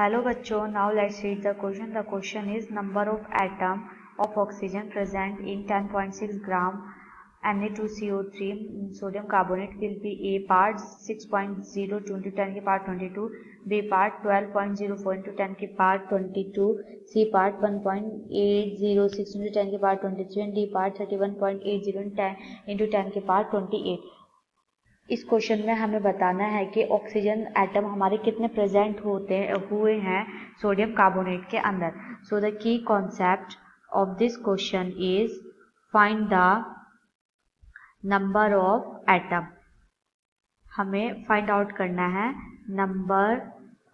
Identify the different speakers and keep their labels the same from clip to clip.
Speaker 1: Hello bachcho, now let's read the question. The question is number of atom of oxygen present in 10.6 gram Na2CO3 sodium carbonate will be A part 6.02 into 10 की power 22, B part 12.04 into 10 की power 22, C part 1.806 into 10 की power 23 and D part 31.80 into 10 की power 28. इस question में हमें बताना है कि ऑक्सीजन एटम हमारे कितने प्रेजेंट हुए हैं सोडियम कार्बोनेट के अंदर. So the key concept of this question is find the number of atom. हमें फाइंड आउट करना है नंबर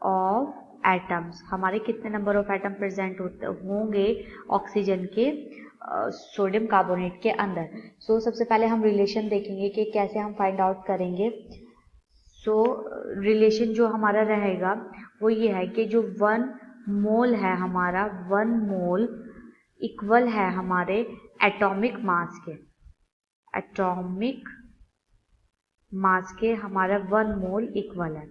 Speaker 1: ऑफ एटम्स, हमारे कितने नंबर ऑफ एटम प्रेजेंट होंगे ऑक्सीजन के सोडियम कार्बोनेट के अंदर. सो सबसे पहले हम रिलेशन देखेंगे कि कैसे हम फाइंड आउट करेंगे. सो रिलेशन जो हमारा रहेगा वो ये है कि जो 1 मोल है हमारा, 1 मोल इक्वल है हमारे एटॉमिक मास के. एटॉमिक मास के हमारा 1 मोल इक्वल है.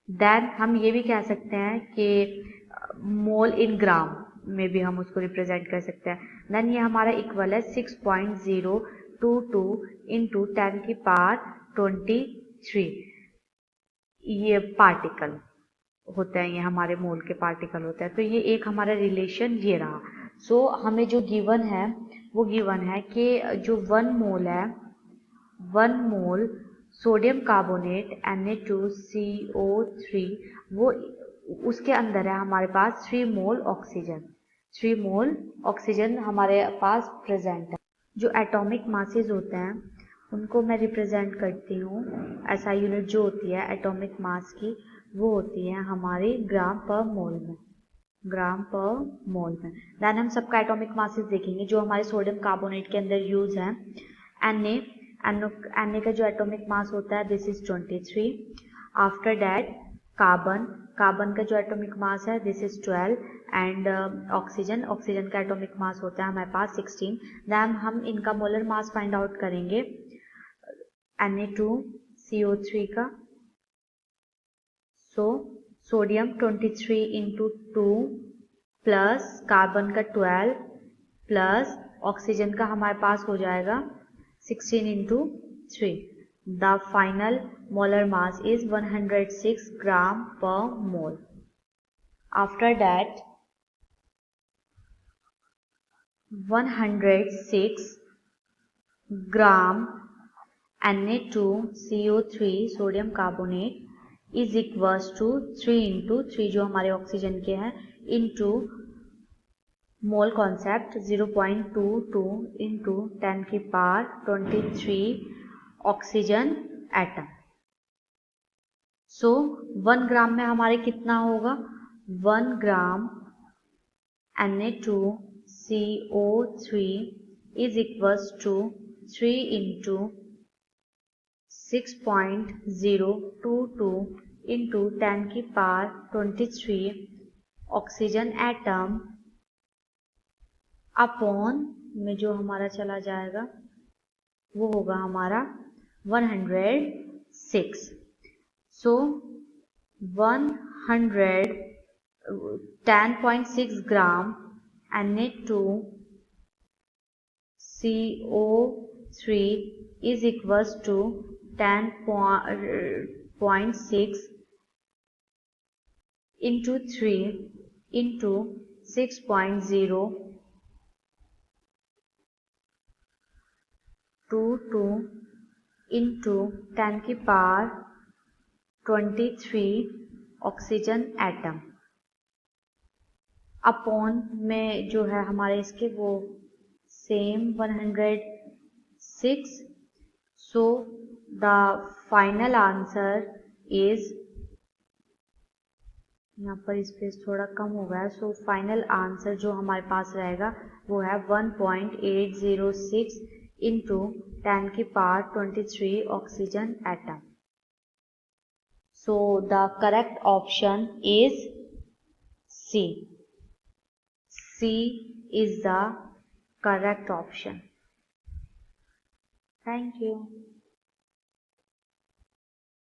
Speaker 1: देन हम ये भी कह सकते हैं कि मोल इन ग्राम में भी हम उसको रिप्रेजेंट कर सकते हैं. देन ये हमारा इक्वल है 6.022 इंटू 10 की पावर 23. ये पार्टिकल होते हैं, ये हमारे मोल के पार्टिकल होते हैं. तो ये एक हमारा रिलेशन ये रहा. सो हमें जो गिवन है वो गिवन है कि जो 1 मोल है, 1 मोल सोडियम कार्बोनेट Na2CO3 वो उसके अंदर है हमारे पास 3 मोल ऑक्सीजन. 3 मोल ऑक्सीजन हमारे पास प्रेजेंट है. जो एटॉमिक मासेस होते हैं उनको मैं रिप्रेजेंट करती हूँ. ऐसा यूनिट जो होती है एटॉमिक मास की वो होती है हमारी ग्राम पर मोल में. ग्राम पर मोल में. देन हम सबका एटॉमिक मासेस देखेंगे जो हमारे सोडियम कार्बोनेट के अंदर यूज है. Na का जो एटॉमिक मास होता है this is 23. After that carbon का जो एटॉमिक मास है दिस इज 12 एंड ऑक्सीजन का एटॉमिक मास होता है हमारे पास 16. देन हम इनका मोलर मास फाइंड आउट करेंगे Na2CO3 का. So sodium 23 into 2 plus carbon का 12 प्लस ऑक्सीजन का हमारे पास हो जाएगा 16 into 3. The final molar mass is 106 gram per mole. After that, 106 gram Na2CO3 sodium carbonate is equals to 3 into 3 जो हमारे oxygen के हैं into मोल कॉन्सेप्ट 0.22 इंटू 10 की power 23 oxygen atom. So 1 gram में हमारे कितना होगा, 1 gram Na2CO3 is equals to 3 into 6.022 into 10 की पावर 23 ऑक्सीजन एटम अपॉन में जो हमारा चला जाएगा वो होगा हमारा 106. सो 10.6 ग्राम Na2CO3 is equals to 10.6 into 3 into 6.022 into 10 की पावर 23 ऑक्सीजन एटम अपॉन में जो है हमारे इसके वो same 106. So the final answer is, यहाँ पर स्पेस थोड़ा कम हो गया है. सो फाइनल आंसर जो हमारे पास रहेगा वो है 1.806 इंटू 10 की power 23 oxygen atom. So the correct option is C. C is the correct option. Thank you.